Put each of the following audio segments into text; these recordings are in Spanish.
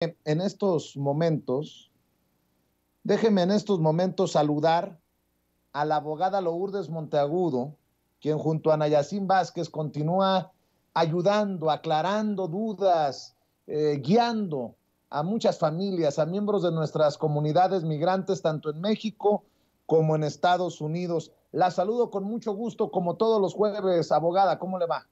en estos momentos, déjeme en estos momentos saludar a la abogada Lourdes Monteagudo, quien junto a Nayacín Vázquez continúa ayudando, aclarando dudas, guiando a muchas familias, a miembros de nuestras comunidades migrantes, tanto en México como en Estados Unidos. La saludo con mucho gusto, como todos los jueves. Abogada, ¿cómo le va?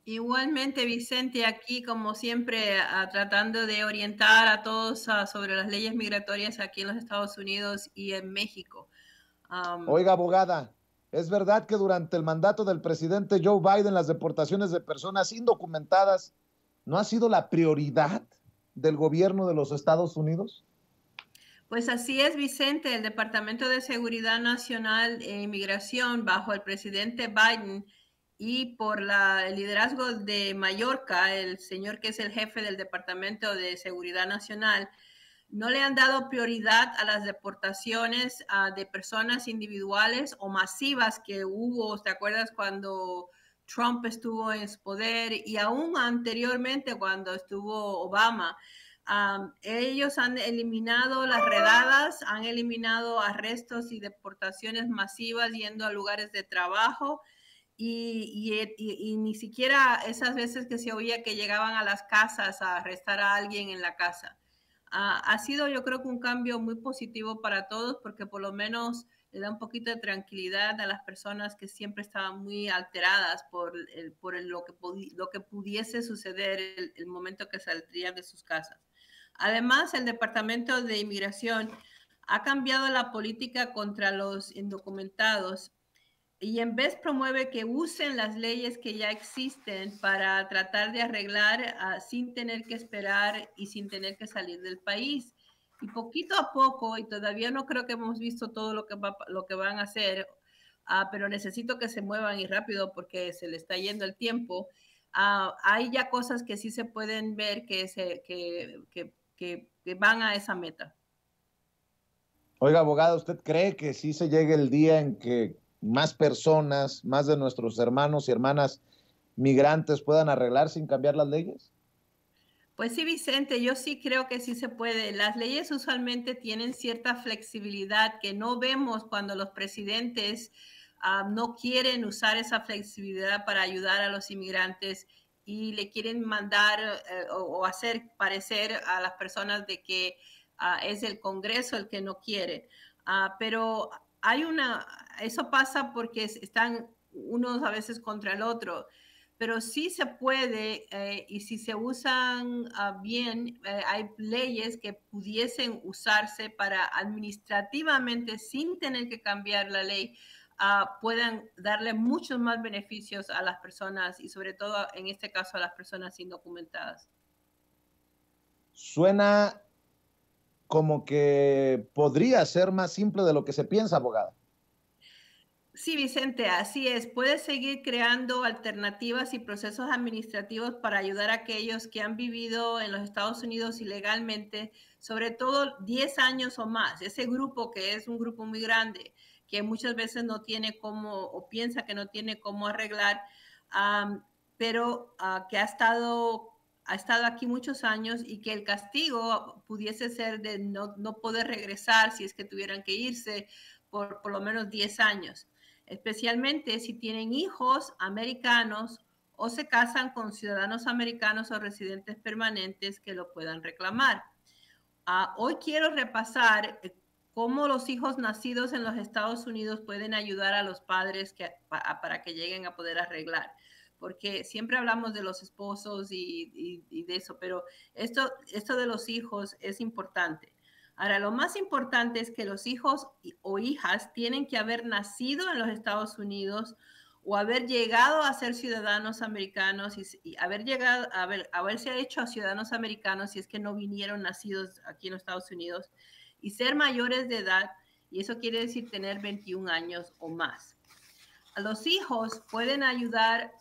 Igualmente, Vicente, aquí como siempre, tratando de orientar a todos sobre las leyes migratorias aquí en los Estados Unidos y en México. Am, Oiga, abogada, ¿es verdad que durante el mandato del presidente Joe Biden las deportaciones de personas indocumentadas no ha sido la prioridad del gobierno de los Estados Unidos? pues así es, Vicente, el Departamento de Seguridad Nacional e Inmigración bajo el presidente Biden y por el liderazgo de Mallorca, el señor que es el jefe del Departamento de Seguridad Nacional, no le han dado prioridad a las deportaciones de personas individuales o masivas que hubo. ¿Te acuerdas cuando Trump estuvo en su poder y aún anteriormente cuando estuvo Obama? Ellos han eliminado las redadas, han eliminado arrestos y deportaciones masivas yendo a lugares de trabajo y ni siquiera esas veces que se oía que llegaban a las casas a arrestar a alguien en la casa. Ha sido yo creo que un cambio muy positivo para todos porque por lo menos le da un poquito de tranquilidad a las personas que siempre estaban muy alteradas lo que pudiese suceder el momento que saldrían de sus casas. Además, el Departamento de Inmigración ha cambiado la política contra los indocumentados y en vez promueve que usen las leyes que ya existen para tratar de arreglar sin tener que esperar y sin tener que salir del país. Y poquito a poco, y todavía no creo que hemos visto todo lo que van a hacer, pero necesito que se muevan y rápido porque se le está yendo el tiempo. Hay ya cosas que sí se pueden ver que van a esa meta. Oiga, abogada, ¿usted cree que sí se llegue el día en que más personas, más de nuestros hermanos y hermanas migrantes puedan arreglar sin cambiar las leyes? Pues sí, Vicente, yo sí creo que sí se puede. Las leyes usualmente tienen cierta flexibilidad que no vemos cuando los presidentes no quieren usar esa flexibilidad para ayudar a los inmigrantes y le quieren mandar o hacer parecer a las personas de que es el Congreso el que no quiere. Pero eso pasa porque están unos a veces contra el otro, pero sí se puede y si se usan bien, hay leyes que pudiesen usarse para administrativamente, sin tener que cambiar la ley, puedan darle muchos más beneficios a las personas y sobre todo en este caso a las personas indocumentadas. Suena como que podría ser más simple de lo que se piensa, abogada. Sí, Vicente, así es. Puedes seguir creando alternativas y procesos administrativos para ayudar a aquellos que han vivido en los Estados Unidos ilegalmente, sobre todo 10 años o más. Ese grupo que es un grupo muy grande, que muchas veces no tiene cómo o piensa que no tiene cómo arreglar, pero que ha estado aquí muchos años y que el castigo pudiese ser de no poder regresar si es que tuvieran que irse por lo menos 10 años, especialmente si tienen hijos americanos o se casan con ciudadanos americanos o residentes permanentes que lo puedan reclamar. Hoy quiero repasar cómo los hijos nacidos en los Estados Unidos pueden ayudar a los padres para que lleguen a poder arreglar. Porque siempre hablamos de los esposos y de eso, pero esto de los hijos es importante. Ahora, lo más importante es que los hijos o hijas tienen que haber nacido en los Estados Unidos o haber llegado a ser ciudadanos americanos y haber llegado haberse hecho a ciudadanos americanos si es que no vinieron nacidos aquí en los Estados Unidos y ser mayores de edad, y eso quiere decir tener 21 años o más. A los hijos pueden ayudar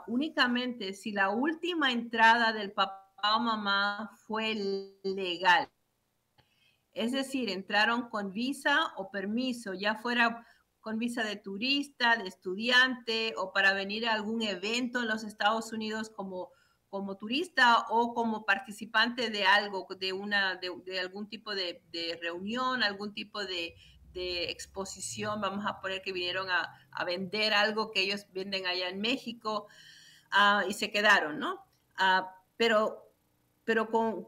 únicamente si la última entrada del papá o mamá fue legal. Es decir, entraron con visa o permiso, ya fuera con visa de turista, de estudiante o para venir a algún evento en los Estados Unidos como como turista o como participante de algo, de algún tipo de reunión, algún tipo de exposición, vamos a poner que vinieron a vender algo que ellos venden allá en México, y se quedaron, ¿no? Pero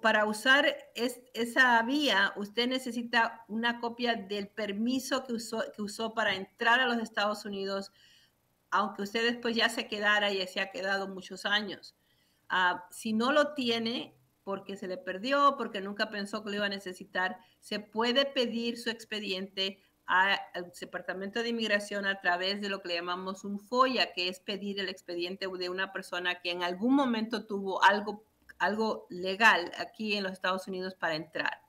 para usar esa vía, usted necesita una copia del permiso que usó para entrar a los Estados Unidos, aunque usted después ya se quedara y se ha quedado muchos años. Si no lo tiene, porque se le perdió, porque nunca pensó que lo iba a necesitar, se puede pedir su expediente al Departamento de Inmigración a través de lo que le llamamos un FOIA, que es pedir el expediente de una persona que en algún momento tuvo algo legal aquí en los Estados Unidos para entrar.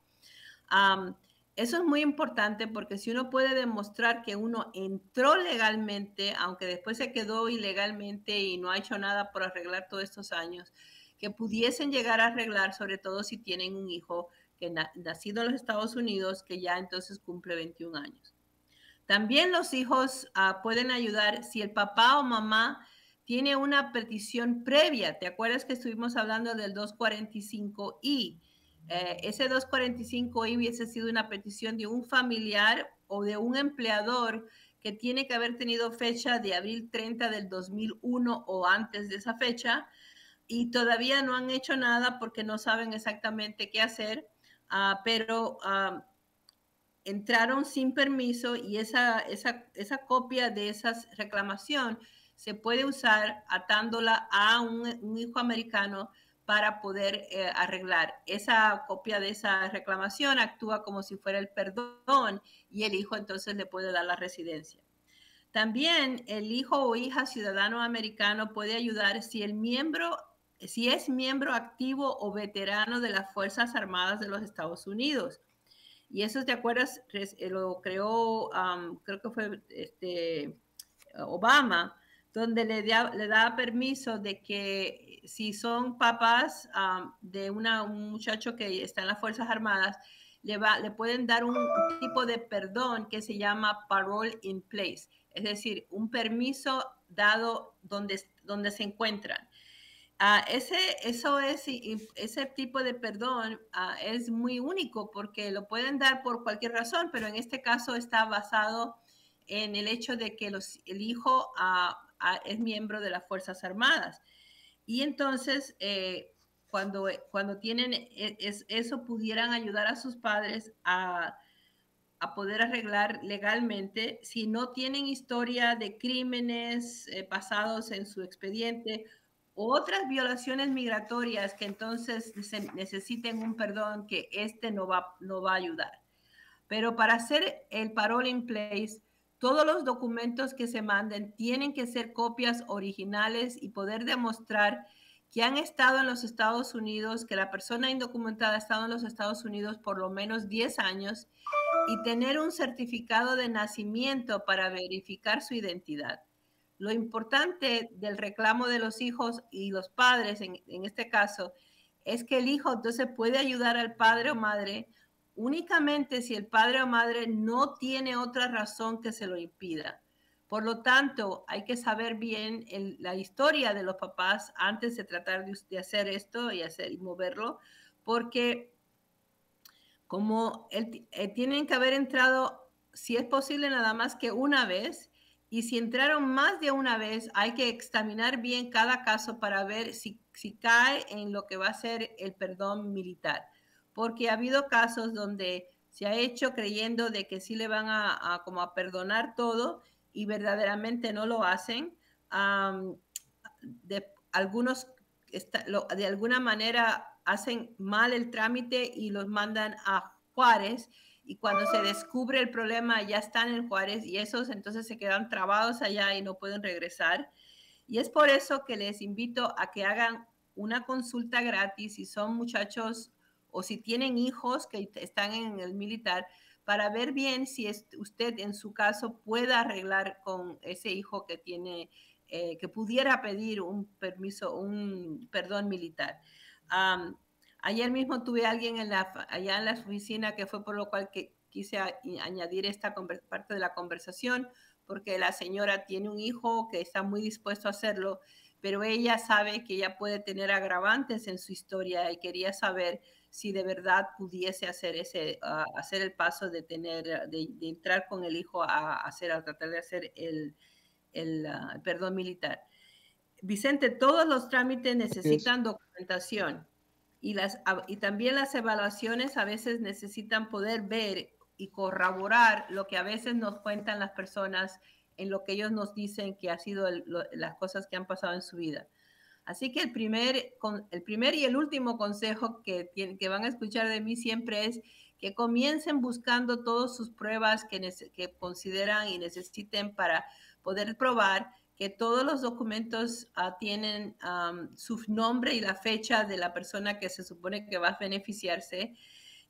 Eso es muy importante porque si uno puede demostrar que uno entró legalmente, aunque después se quedó ilegalmente y no ha hecho nada por arreglar todos estos años, que pudiesen llegar a arreglar, sobre todo si tienen un hijo que nacido en los Estados Unidos, que ya entonces cumple 21 años. También los hijos pueden ayudar si el papá o mamá tiene una petición previa. ¿Te acuerdas que estuvimos hablando del 245I? Ese 245I hubiese sido una petición de un familiar o de un empleador que tiene que haber tenido fecha de abril 30 del 2001 o antes de esa fecha, y todavía no han hecho nada porque no saben exactamente qué hacer, pero entraron sin permiso, y esa copia de esa reclamación se puede usar atándola a un hijo americano para poder arreglar. Esa copia de esa reclamación actúa como si fuera el perdón, y el hijo entonces le puede dar la residencia. También el hijo o hija ciudadano americano puede ayudar si es miembro activo o veterano de las Fuerzas Armadas de los Estados Unidos. Y eso, ¿te acuerdas? Lo creó, creo que fue Obama, donde le da permiso de que si son papás de un muchacho que está en las Fuerzas Armadas, le pueden dar un tipo de perdón que se llama parole in place, es decir, un permiso dado donde se encuentran. Ese tipo de perdón es muy único porque lo pueden dar por cualquier razón, pero en este caso está basado en el hecho de que el hijo es miembro de las Fuerzas Armadas. Y entonces, cuando tienen eso, pudieran ayudar a sus padres a poder arreglar legalmente si no tienen historia de crímenes pasados en su expediente o otras violaciones migratorias que entonces necesiten un perdón, que no va a ayudar. Pero para hacer el parole in place, todos los documentos que se manden tienen que ser copias originales y poder demostrar que han estado en los Estados Unidos, que la persona indocumentada ha estado en los Estados Unidos por lo menos 10 años, y tener un certificado de nacimiento para verificar su identidad. Lo importante del reclamo de los hijos y los padres, en este caso, es que el hijo entonces puede ayudar al padre o madre únicamente si el padre o madre no tiene otra razón que se lo impida. Por lo tanto, hay que saber bien la historia de los papás antes de tratar de hacer esto y moverlo, porque como tienen que haber entrado, si es posible, nada más que una vez, y si entraron más de una vez, hay que examinar bien cada caso para ver si cae en lo que va a ser el perdón militar, porque ha habido casos donde se ha hecho creyendo de que sí le van como a perdonar todo, y verdaderamente no lo hacen. Algunos de alguna manera hacen mal el trámite y los mandan a Juárez, y cuando se descubre el problema ya están en Juárez, y esos entonces se quedan trabados allá y no pueden regresar. Y es por eso que les invito a que hagan una consulta gratis si son muchachos o si tienen hijos que están en el militar, para ver bien si usted en su caso pueda arreglar con ese hijo que tiene, que pudiera pedir un permiso, un perdón militar. Ayer mismo tuve a alguien allá en la oficina, que fue por lo cual quise añadir esta parte de la conversación, porque la señora tiene un hijo que está muy dispuesto a hacerlo, pero ella sabe que ella puede tener agravantes en su historia y quería saber si de verdad pudiese hacer hacer el paso de de entrar con el hijo a tratar de hacer el perdón militar. Vicente, todos los trámites Así es. necesitan documentación y también las evaluaciones a veces necesitan poder ver y corroborar lo que a veces nos cuentan las personas en lo que ellos nos dicen que ha sido las cosas que han pasado en su vida. Así que el primer y el último consejo que van a escuchar de mí siempre es que comiencen buscando todas sus pruebas que consideran y necesiten para poder probar que todos los documentos tienen su nombre y la fecha de la persona que se supone que va a beneficiarse,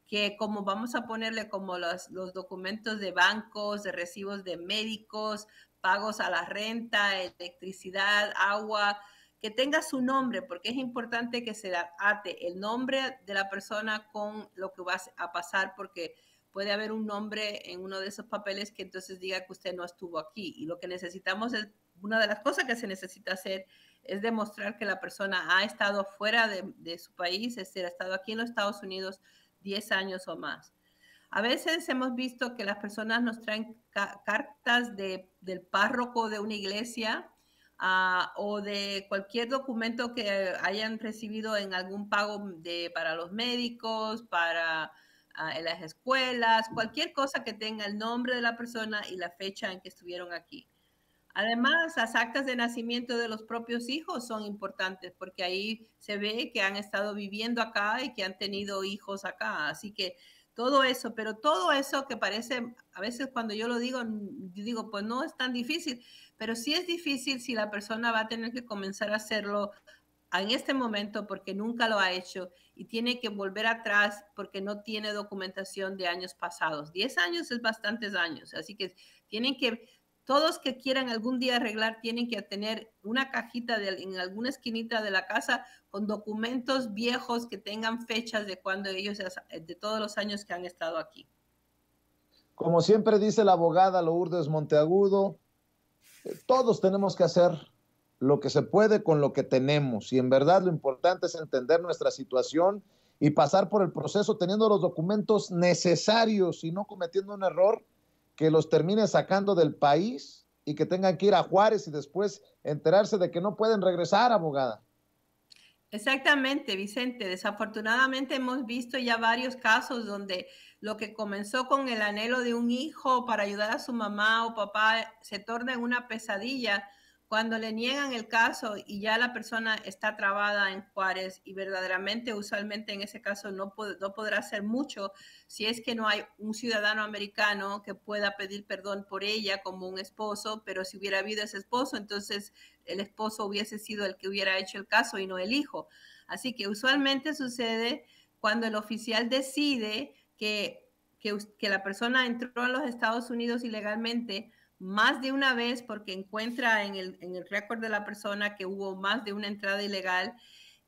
que como vamos a ponerle como los documentos de bancos, de recibos de médicos, pagos a la renta, electricidad, agua, que tenga su nombre, porque es importante que se ate el nombre de la persona con lo que va a pasar, porque puede haber un nombre en uno de esos papeles que entonces diga que usted no estuvo aquí. Y lo que necesitamos una de las cosas que se necesita hacer es demostrar que la persona ha estado fuera de su país, es decir, ha estado aquí en los Estados Unidos 10 años o más. A veces hemos visto que las personas nos traen cartas del párroco de una iglesia o de cualquier documento que hayan recibido en algún pago para los médicos, para en las escuelas, cualquier cosa que tenga el nombre de la persona y la fecha en que estuvieron aquí. Además, las actas de nacimiento de los propios hijos son importantes porque ahí se ve que han estado viviendo acá y que han tenido hijos acá. Así que todo eso, pero todo eso que parece, a veces cuando yo lo digo, yo digo, pues no es tan difícil, pero sí es difícil si la persona va a tener que comenzar a hacerlo en este momento porque nunca lo ha hecho y tiene que volver atrás porque no tiene documentación de años pasados. 10 años es bastantes años, así que tienen que todos que quieran algún día arreglar tienen que tener una cajita en alguna esquinita de la casa con documentos viejos que tengan fechas de cuando ellos, de todos los años que han estado aquí. Como siempre dice la abogada Lourdes Monteagudo, todos tenemos que hacer lo que se puede con lo que tenemos y en verdad lo importante es entender nuestra situación y pasar por el proceso teniendo los documentos necesarios y no cometiendo un error que los termine sacando del país y que tengan que ir a Juárez y después enterarse de que no pueden regresar, abogada. Exactamente, Vicente. Desafortunadamente hemos visto ya varios casos donde lo que comenzó con el anhelo de un hijo para ayudar a su mamá o papá se torna en una pesadilla cuando le niegan el caso y ya la persona está trabada en Juárez y verdaderamente usualmente en ese caso no podrá hacer mucho si es que no hay un ciudadano americano que pueda pedir perdón por ella como un esposo, pero si hubiera habido ese esposo, entonces el esposo hubiese sido el que hubiera hecho el caso y no el hijo. Así que usualmente sucede cuando el oficial decide que la persona entró a los Estados Unidos ilegalmente más de una vez porque encuentra en el récord de la persona que hubo más de una entrada ilegal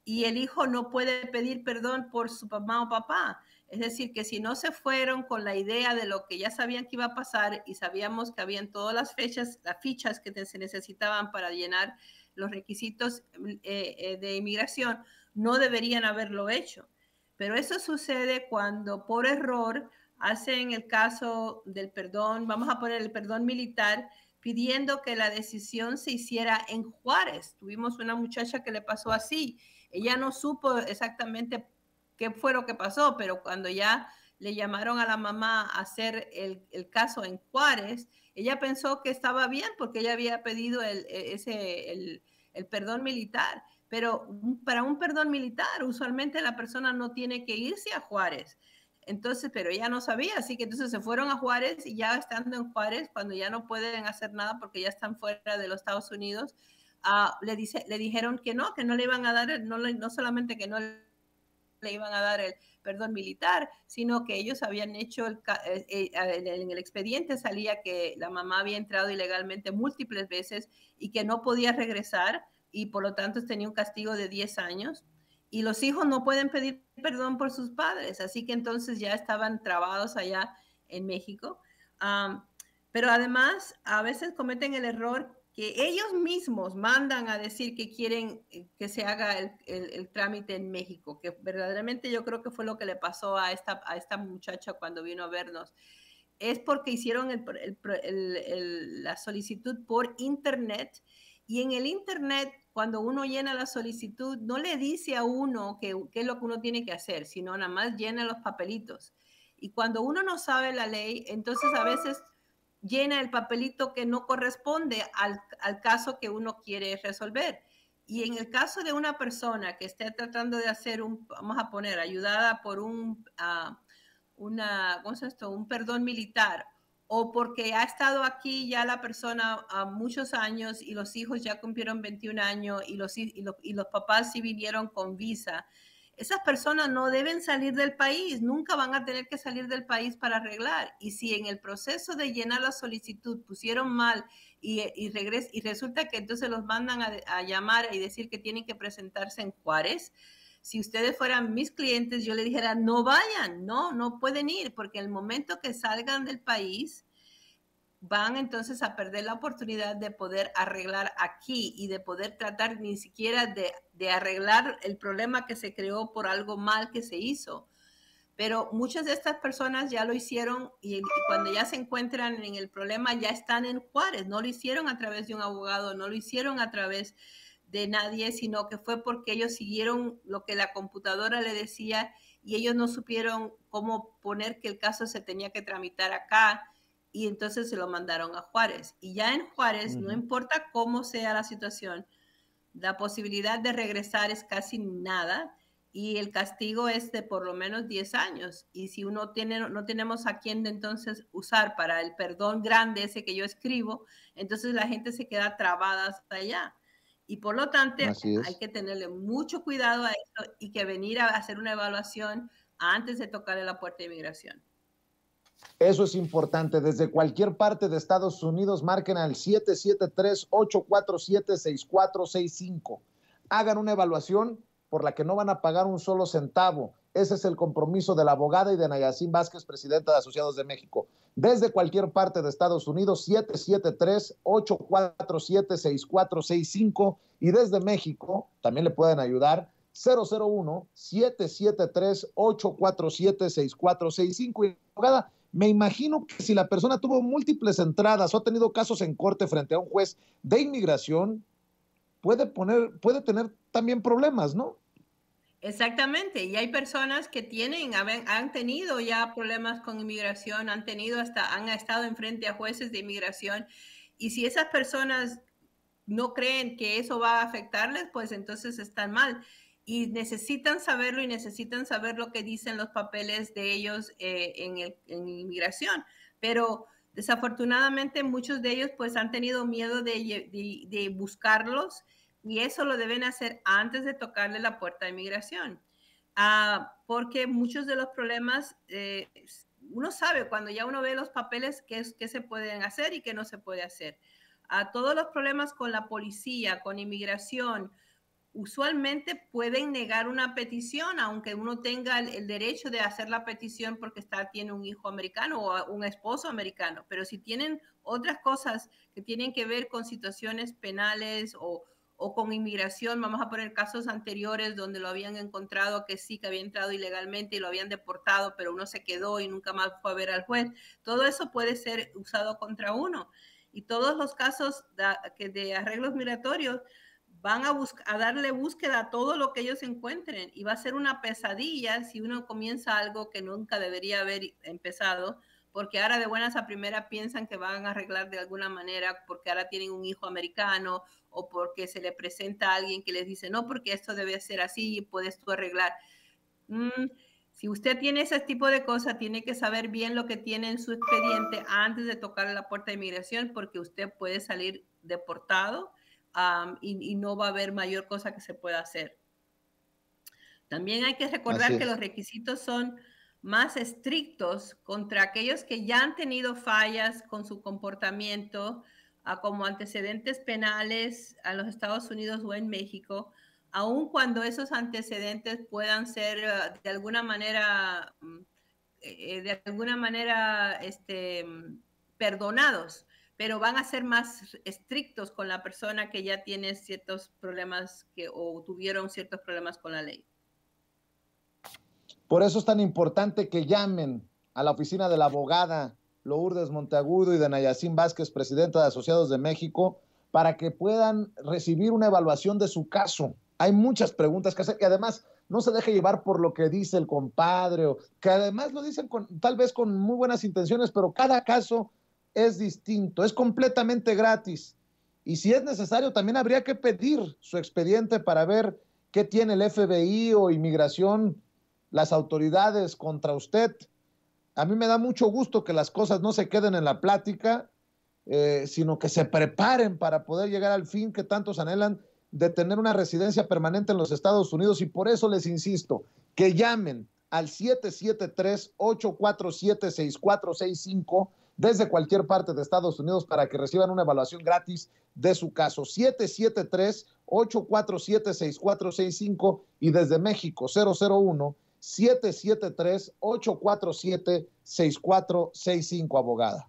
y el hijo no puede pedir perdón por su mamá o papá. Es decir, que si no se fueron con la idea de lo que ya sabían que iba a pasar y sabíamos que habían todas las fichas que se necesitaban para llenar los requisitos de inmigración, no deberían haberlo hecho. Pero eso sucede cuando por error hacen el caso del perdón, vamos a poner el perdón militar, pidiendo que la decisión se hiciera en Juárez. Tuvimos una muchacha que le pasó así. Ella no supo exactamente qué fue lo que pasó, pero cuando ya le llamaron a la mamá a hacer el caso en Juárez, ella pensó que estaba bien porque ella había pedido el perdón militar. Pero para un perdón militar, usualmente la persona no tiene que irse a Juárez. Entonces, pero ella no sabía, así que entonces se fueron a Juárez y ya estando en Juárez, cuando ya no pueden hacer nada porque ya están fuera de los Estados Unidos, le dijeron que no le iban a dar, no solamente que no le iban a dar el perdón militar, sino que ellos habían hecho en el expediente salía que la mamá había entrado ilegalmente múltiples veces y que no podía regresar y por lo tanto tenía un castigo de 10 años. Y los hijos no pueden pedir perdón por sus padres, así que entonces ya estaban trabados allá en México. Pero además, a veces cometen el error que ellos mismos mandan a decir que quieren que se haga el trámite en México, que verdaderamente yo creo que fue lo que le pasó a esta muchacha cuando vino a vernos. Es porque hicieron la solicitud por internet, y en el internet, cuando uno llena la solicitud, no le dice a uno qué es lo que uno tiene que hacer, sino nada más llena los papelitos. Y cuando uno no sabe la ley, entonces a veces llena el papelito que no corresponde al caso que uno quiere resolver. Y en el caso de una persona que esté tratando de hacer vamos a poner, ayudada por ¿cómo es esto? Un perdón militar, o porque ha estado aquí ya la persona a muchos años y los hijos ya cumplieron 21 años y los papás sí vinieron con visa, esas personas no deben salir del país, nunca van a tener que salir del país para arreglar. Y si en el proceso de llenar la solicitud pusieron mal y resulta que entonces los mandan a llamar y decir que tienen que presentarse en Juárez, si ustedes fueran mis clientes, yo les dijera, no vayan, no pueden ir, porque el momento que salgan del país, van entonces a perder la oportunidad de poder arreglar aquí y de poder tratar ni siquiera de arreglar el problema que se creó por algo mal que se hizo. Pero muchas de estas personas ya lo hicieron y cuando ya se encuentran en el problema ya están en Juárez. No lo hicieron a través de un abogado, no lo hicieron a través de nadie, sino que fue porque ellos siguieron lo que la computadora le decía y ellos no supieron cómo poner que el caso se tenía que tramitar acá, y entonces se lo mandaron a Juárez. Y ya en Juárez, no importa cómo sea la situación, la posibilidad de regresar es casi nada, y el castigo es de por lo menos 10 años. Y si no tenemos a quién entonces usar para el perdón grande ese que yo escribo, entonces la gente se queda trabada hasta allá. Y por lo tanto, hay que tenerle mucho cuidado a eso y que venir a hacer una evaluación antes de tocarle la puerta de inmigración. Eso es importante. Desde cualquier parte de Estados Unidos, marquen al 773-847-6465. Hagan una evaluación por la que no van a pagar un solo centavo. Ese es el compromiso de la abogada y de Nayacín Vázquez, presidenta de Asociados de México. Desde cualquier parte de Estados Unidos, 773-847-6465. Y desde México también le pueden ayudar 001-773-847-6465. Y abogada, me imagino que si la persona tuvo múltiples entradas o ha tenido casos en corte frente a un juez de inmigración, puede tener también problemas, ¿no? Exactamente, y hay personas que han tenido ya problemas con inmigración, han estado enfrente a jueces de inmigración, y si esas personas no creen que eso va a afectarles, pues entonces están mal. Y necesitan saberlo y necesitan saber lo que dicen los papeles de ellos en inmigración. Pero desafortunadamente muchos de ellos pues han tenido miedo de buscarlos, y eso lo deben hacer antes de tocarle la puerta de inmigración. Porque muchos de los problemas, uno sabe cuando ya uno ve los papeles qué se pueden hacer y qué no se puede hacer. Todos los problemas con la policía, con inmigración, usualmente pueden negar una petición, aunque uno tenga el derecho de hacer la petición porque tiene un hijo americano o un esposo americano. Pero si tienen otras cosas que tienen que ver con situaciones penales o con inmigración, vamos a poner casos anteriores donde lo habían encontrado que sí, que había entrado ilegalmente y lo habían deportado, pero uno se quedó y nunca más fue a ver al juez. Todo eso puede ser usado contra uno. Y todos los casos de arreglos migratorios van a darle búsqueda a todo lo que ellos encuentren, y va a ser una pesadilla si uno comienza algo que nunca debería haber empezado, porque ahora de buenas a primeras piensan que van a arreglar de alguna manera porque ahora tienen un hijo americano o porque se le presenta a alguien que les dice, no, porque esto debe ser así y puedes tú arreglar. Si usted tiene ese tipo de cosas, tiene que saber bien lo que tiene en su expediente antes de tocar la puerta de inmigración, porque usted puede salir deportado y no va a haber mayor cosa que se pueda hacer. También hay que recordar que los requisitos son más estrictos contra aquellos que ya han tenido fallas con su comportamiento, como antecedentes penales a los Estados Unidos o en México, aun cuando esos antecedentes puedan ser de alguna manera perdonados. pero van a ser más estrictos con la persona que ya tiene ciertos problemas o tuvieron ciertos problemas con la ley. Por eso es tan importante que llamen a la oficina de la abogada Lourdes Monteagudo y de Nayacín Vázquez, presidenta de Asociados de México, para que puedan recibir una evaluación de su caso. Hay muchas preguntas que hacer y además no se deje llevar por lo que dice el compadre, o que además lo dicen tal vez con muy buenas intenciones, pero cada caso es distinto, es completamente gratis. Y si es necesario, también habría que pedir su expediente para ver qué tiene el FBI o Inmigración, las autoridades contra usted. A mí me da mucho gusto que las cosas no se queden en la plática, sino que se preparen para poder llegar al fin que tantos anhelan de tener una residencia permanente en los Estados Unidos. Y por eso les insisto, que llamen al 773-847-6465 desde cualquier parte de Estados Unidos para que reciban una evaluación gratis de su caso. 773-847-6465 y desde México 001-773-847-6465, abogada.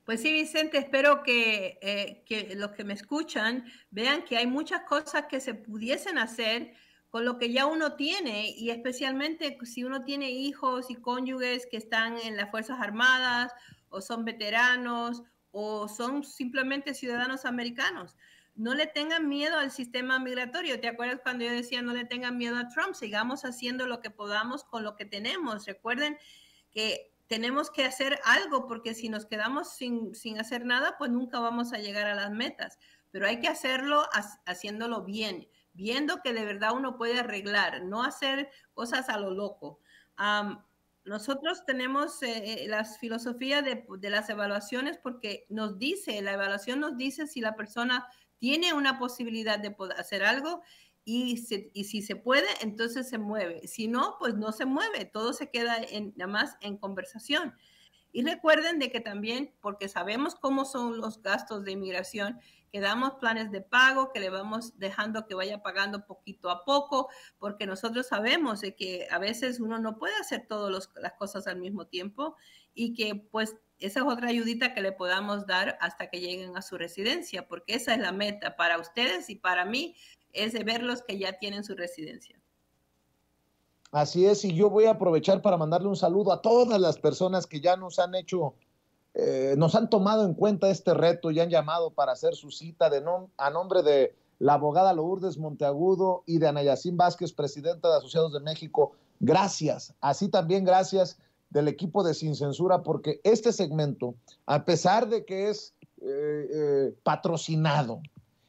Pues sí, Vicente, espero que los que me escuchan vean que hay muchas cosas que se pudiesen hacer con lo que ya uno tiene, y especialmente si uno tiene hijos y cónyuges que están en las Fuerzas Armadas o son veteranos o son simplemente ciudadanos americanos. No le tengan miedo al sistema migratorio. ¿Te acuerdas cuando yo decía no le tengan miedo a Trump? Sigamos haciendo lo que podamos con lo que tenemos. Recuerden que tenemos que hacer algo, porque si nos quedamos sin hacer nada, pues nunca vamos a llegar a las metas. Pero hay que hacerlo haciéndolo bien, viendo que de verdad uno puede arreglar, no hacer cosas a lo loco. Nosotros tenemos la filosofía de las evaluaciones, porque la evaluación nos dice si la persona tiene una posibilidad de poder hacer algo, y si se puede, entonces se mueve. Si no, pues no se mueve. Todo se queda nada más en conversación. Y recuerden de que también, porque sabemos cómo son los gastos de inmigración, que damos planes de pago, que le vamos dejando que vaya pagando poquito a poco, porque nosotros sabemos de que a veces uno no puede hacer todas las cosas al mismo tiempo, y que pues esa es otra ayudita que le podamos dar hasta que lleguen a su residencia, porque esa es la meta para ustedes y para mí, es de verlos que ya tienen su residencia. Así es, y yo voy a aprovechar para mandarle un saludo a todas las personas que ya nos han nos han tomado en cuenta este reto y han llamado para hacer su cita a nombre de la abogada Lourdes Monteagudo y de Anayacín Vázquez, presidenta de Asociados de México. Gracias, así también gracias del equipo de Sin Censura, porque este segmento, a pesar de que es patrocinado,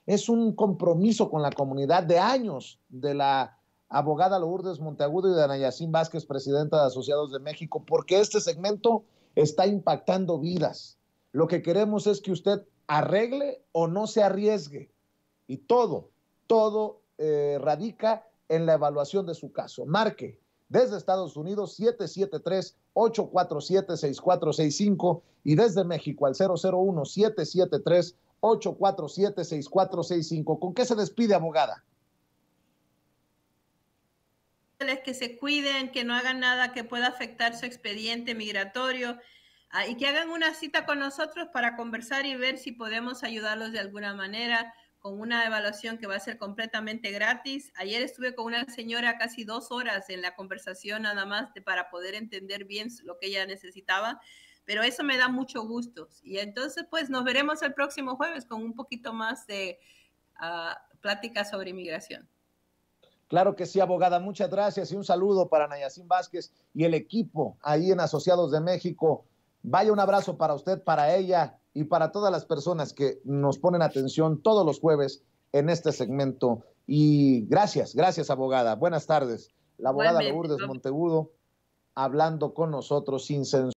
es un compromiso con la comunidad de años de la abogada Lourdes Monteagudo y de Anayacín Vázquez, presidenta de Asociados de México, porque este segmento está impactando vidas. Lo que queremos es que usted arregle o no se arriesgue. Y todo radica en la evaluación de su caso. Marque desde Estados Unidos 773-847-6465 y desde México al 001-773-847-6465. ¿Con qué se despide, abogada? Que se cuiden, que no hagan nada que pueda afectar su expediente migratorio, y que hagan una cita con nosotros para conversar y ver si podemos ayudarlos de alguna manera con una evaluación que va a ser completamente gratis. Ayer estuve con una señora casi 2 horas en la conversación nada más para poder entender bien lo que ella necesitaba, pero eso me da mucho gusto. Y entonces pues nos veremos el próximo jueves con un poquito más de plática sobre inmigración. Claro que sí, abogada. Muchas gracias y un saludo para Nayacín Vázquez y el equipo ahí en Asociados de México. Vaya, un abrazo para usted, para ella y para todas las personas que nos ponen atención todos los jueves en este segmento. Y gracias, abogada. Buenas tardes. La abogada Lourdes Monteagudo hablando con nosotros sin censura.